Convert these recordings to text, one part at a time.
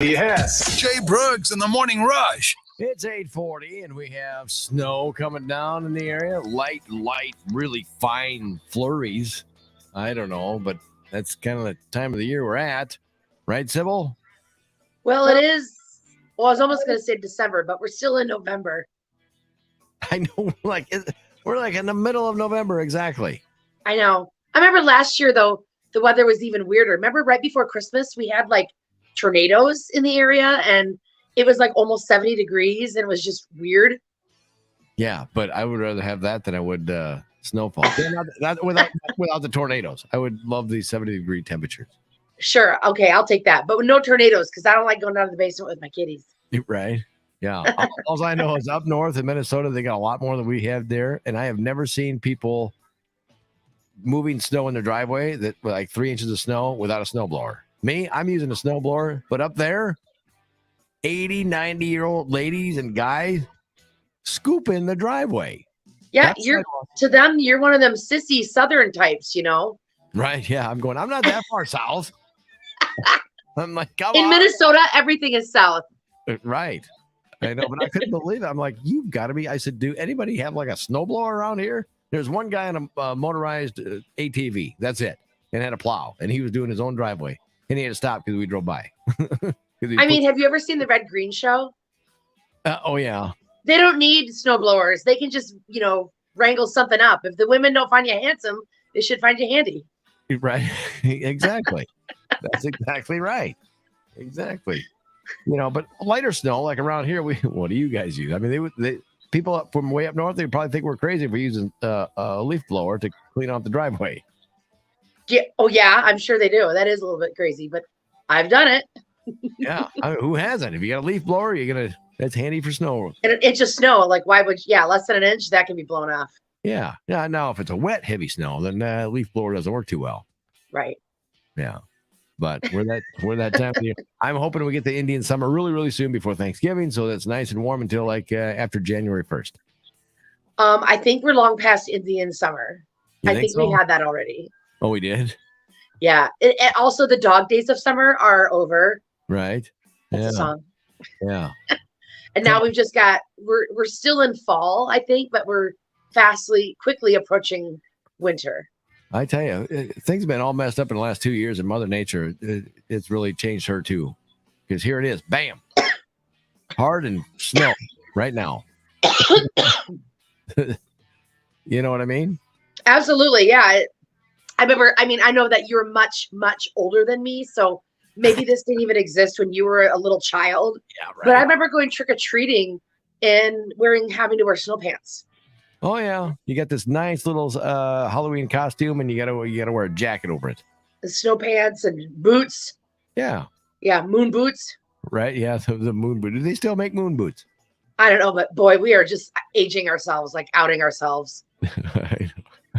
Yes. Jay Brooks in the Morning Rush. It's 8:40, and we have snow coming down in the area. Light, really fine flurries. I don't know, but that's kind of the time of the year we're at. Right, Sybil? Well, it is. Well, I was almost going to say December, but we're still in November. I know, we're like in the middle of November, exactly. I know. I remember last year, though, the weather was even weirder. Remember right before Christmas, we had like tornadoes in the area, and it was like almost 70 degrees, and it was just weird. Yeah, but I would rather have that than I would snowfall. Not without the tornadoes. I would love these 70-degree temperatures. Sure. Okay, I'll take that. But with no tornadoes, because I don't like going down to the basement with my kitties. Right. Yeah. All I know is up north in Minnesota, they got a lot more than we have there. And I have never seen people moving snow in their driveway that with like 3 inches of snow without a snowblower. Me, I'm using a snowblower, but up there, 80, 90-year-old ladies and guys scoop in the driveway. Yeah, to them, you're one of them sissy Southern types, you know? Right. Yeah. I'm not that far south. I'm like, come on. In Minnesota, everything is south. Right. I know, but I couldn't believe it. I'm like, you've got to be. I said, do anybody have like a snowblower around here? There's one guy on a motorized ATV. That's it. And had a plow. And he was doing his own driveway. And he had to stop because we drove by. Have you ever seen the Red Green Show? Oh, yeah. They don't need snowblowers. They can just, wrangle something up. If the women don't find you handsome, they should find you handy. Right. Exactly. That's exactly right. Exactly. But lighter snow, like around here, what do you guys use? I mean, they people up from way up north, they probably think we're crazy if we're using a leaf blower to clean out the driveway. Yeah. Oh, yeah. I'm sure they do. That is a little bit crazy, but I've done it. Yeah. I mean, who hasn't? If you got a leaf blower, that's handy for snow. And an inch of snow, like why would, less than an inch, that can be blown off. Yeah. Yeah. Now, if it's a wet, heavy snow, then leaf blower doesn't work too well. Right. Yeah. But we're that time of year. I'm hoping we get the Indian summer really, really soon before Thanksgiving. So that's nice and warm until after January 1st. I think we're long past Indian summer. I think so? We had that already. Oh, we did? Yeah. And also the dog days of summer are over. Right. That's a song. Yeah. And now we've just got, we're still in fall, I think, but we're quickly approaching winter. I tell you, things have been all messed up in the last 2 years, and Mother Nature, it's really changed her too. Because here it is, bam, hard and snow right now. You know what I mean? Absolutely, yeah. I know that you're much, much older than me, so maybe this didn't even exist when you were a little child. Yeah, right. But I remember going trick-or-treating and having to wear snow pants. Oh yeah, you got this nice little Halloween costume, and you gotta wear a jacket over it. The snow pants and boots. Yeah. Yeah, moon boots. Right. Yeah, the moon boot. Do they still make moon boots? I don't know, but boy, we are just aging ourselves, like outing ourselves.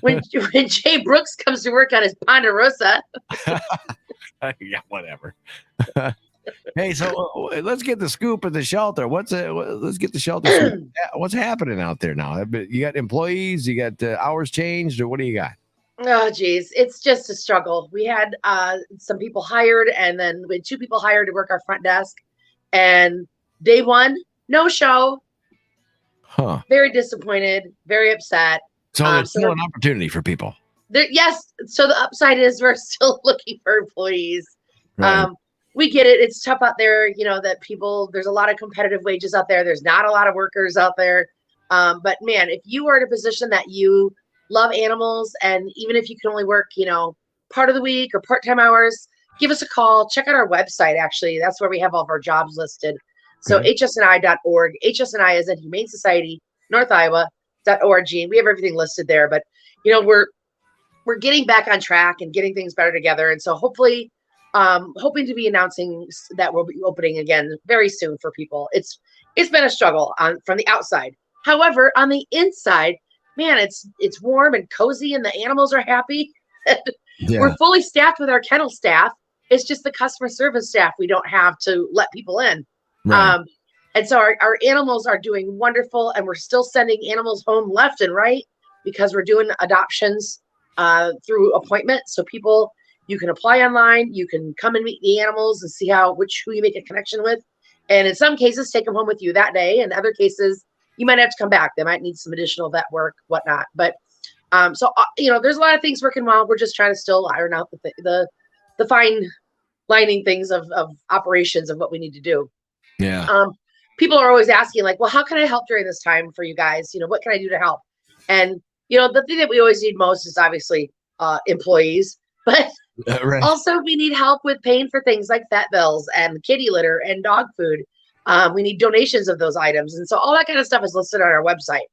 When Jay Brooks comes to work on his Ponderosa. Yeah, whatever. Hey, so let's get the scoop at the shelter. Let's get the shelter. What's happening out there now? You got employees? You got hours changed, or what do you got? Oh, geez. It's just a struggle. We had some people hired, and then we had 2 people hired to work our front desk. And day 1, no show. Huh. Very disappointed, very upset. So there's still an opportunity for people. Yes. So the upside is we're still looking for employees. Right. We get it. It's tough out there. That there's a lot of competitive wages out there. There's not a lot of workers out there. But man, if you are in a position that you love animals, and even if you can only work, part of the week or part-time hours, give us a call. Check out our website. Actually, that's where we have all of our jobs listed. So hsni.org. HSNI is in Humane Society, North Iowa.org. We have everything listed there. But, we're getting back on track and getting things better together. And so hopefully, hoping to be announcing that we'll be opening again very soon for people. It's been a struggle from the outside. However, on the inside, man, it's warm and cozy, and the animals are happy. Yeah. We're fully staffed with our kennel staff. It's just the customer service staff we don't have to let people in. Right. And so our animals are doing wonderful, and we're still sending animals home left and right because we're doing adoptions through appointment. So people, You can apply online. You can come and meet the animals and see who you make a connection with. And in some cases, take them home with you that day. In other cases, you might have to come back. They might need some additional vet work, whatnot. But there's a lot of things working well. We're just trying to still iron out the fine lining things of operations of what we need to do. Yeah. People are always asking, like, well, how can I help during this time for you guys? What can I do to help? And the thing that we always need most is obviously employees, but Right. also we need help with paying for things like vet bills and kitty litter and dog food. We need donations of those items, and so all that kind of stuff is listed on our website.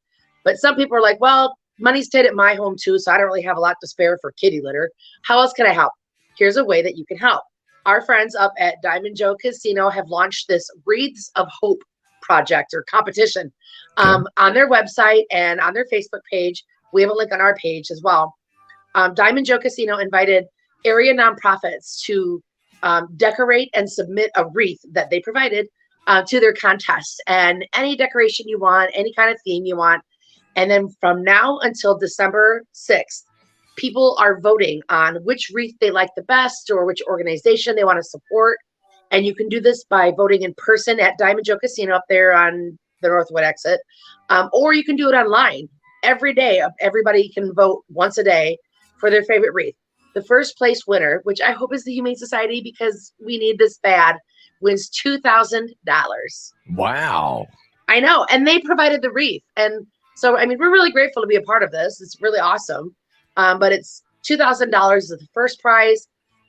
But some people are like, well, money's tight at my home too, so I don't really have a lot to spare for kitty litter. How else can I help? Here's a way that you can help. Our friends up at Diamond Joe Casino have launched this Wreaths of Hope project or competition on their website and on their Facebook page. We have a link on our page as well. Diamond Joe Casino invited area nonprofits to decorate and submit a wreath that they provided to their contest, and any decoration you want, any kind of theme you want. And then from now until December 6th, people are voting on which wreath they like the best or which organization they want to support. And you can do this by voting in person at Diamond Joe Casino up there on the Northwood exit. Or you can do it online. Every day, everybody can vote once a day for their favorite wreath. The first place winner, which I hope is the Humane Society because we need this bad, wins $2,000. Wow. I know. And they provided the wreath. And so, we're really grateful to be a part of this. It's really awesome. But it's $2,000 is the first prize.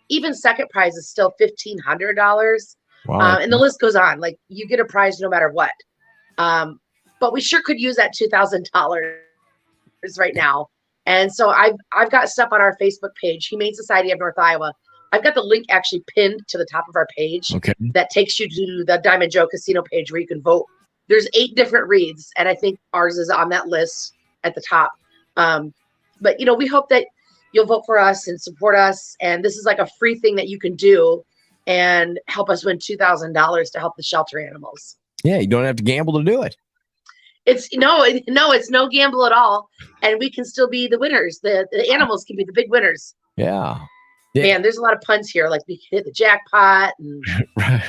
Even second prize is still $1,500. Wow. And the list goes on. Like, you get a prize no matter what. But we sure could use that $2,000 right now. And so I've got stuff on our Facebook page, Humane Society of North Iowa. I've got the link actually pinned to the top of our page that takes you to the Diamond Joe Casino page where you can vote. There's 8 different wreaths, and I think ours is on that list at the top. But we hope that you'll vote for us and support us. And this is like a free thing that you can do and help us win $2,000 to help the shelter animals. Yeah, you don't have to gamble to do it. It's no gamble at all, and we can still be the winners. The animals can be the big winners. Yeah. Man, there's a lot of puns here. Like, we can hit the jackpot, and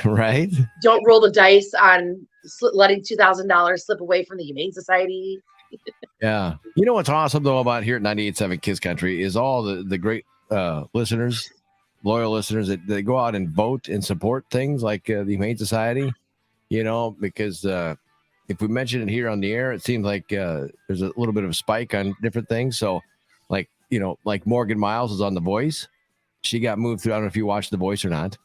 right. Don't roll the dice on letting $2,000 slip away from the Humane Society. Yeah. You know what's awesome though about here at 98.7 Kids Country is all the great listeners, loyal listeners that go out and vote and support things like the Humane Society. Because if we mention it here on the air, it seems like there's a little bit of a spike on different things. So, like Morgan Miles is on The Voice. She got moved through. I don't know if you watched The Voice or not.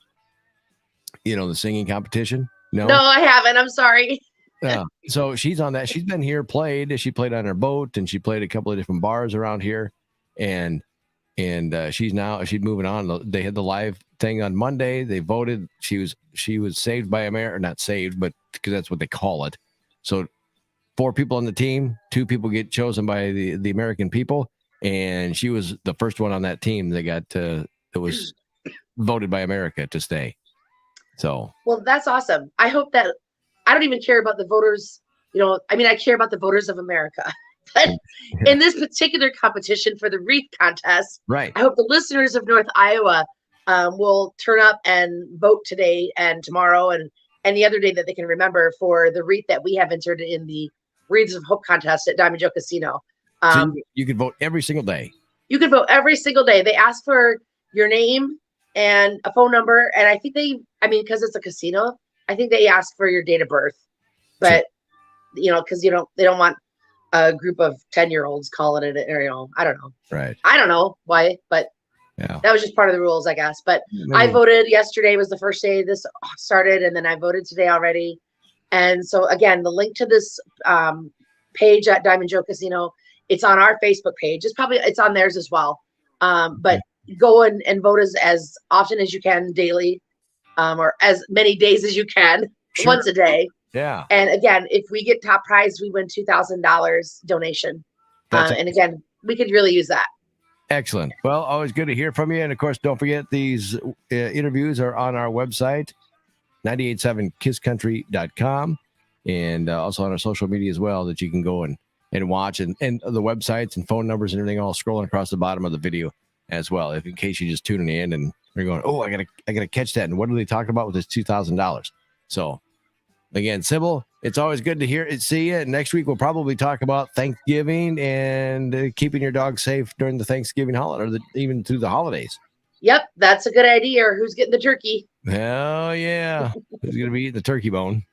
The singing competition. No, I haven't. I'm sorry. Yeah. So she's on that. She's been here, she played on her boat, and she played a couple of different bars around here. And she's moving on. They had the live thing on Monday. They voted. She was saved by America, not saved, but because that's what they call it. So 4 people on the team, 2 people get chosen by the American people, and she was the first one on that team that was voted by America to stay. So, well, that's awesome. I hope that I don't even care about the voters. I care about the voters of America. But in this particular competition for the wreath contest, right, I hope the listeners of North Iowa will turn up and vote today and tomorrow and any other day that they can remember for the wreath that we have entered in the Wreaths of Hope contest at Diamond Joe Casino. So you can vote every single day. You can vote every single day. They ask for your name and a phone number. And I think because it's a casino, I think they ask for your date of birth. But, because they don't want a group of 10-year-olds calling it, or, I don't know. Right. I don't know why, but yeah, that was just part of the rules, I guess. But I voted yesterday was the first day this started, and then I voted today already. And so, again, the link to this page at Diamond Joe Casino, it's on our Facebook page. It's on theirs as well. But go and vote as often as you can daily, or as many days as you can, once a day. Yeah. And again, if we get top prize, we win $2,000 donation. And again, we could really use that. Excellent. Well, always good to hear from you. And of course, don't forget these interviews are on our website, 987kidscountry.com, and also on our social media as well, that you can go and watch, and the websites and phone numbers and everything all scrolling across the bottom of the video. as well. If in case you just tuning in and you're going, oh, I gotta catch that. And what are they talking about with this $2,000? So again, Sybil, it's always good to see you. Next week we'll probably talk about Thanksgiving and keeping your dog safe during the Thanksgiving holiday, or even through the holidays. Yep, that's a good idea. Or who's getting the turkey? Hell yeah. Who's going to be eating the turkey bone?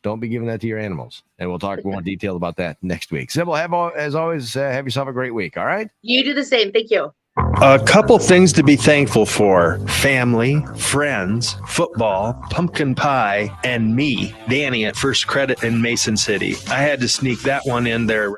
Don't be giving that to your animals. And we'll talk more detail about that next week. Sybil, as always, have yourself a great week. All right? You do the same. Thank you. A couple things to be thankful for: family, friends, football, pumpkin pie, and me, Danny at First Credit in Mason City. I had to sneak that one in there.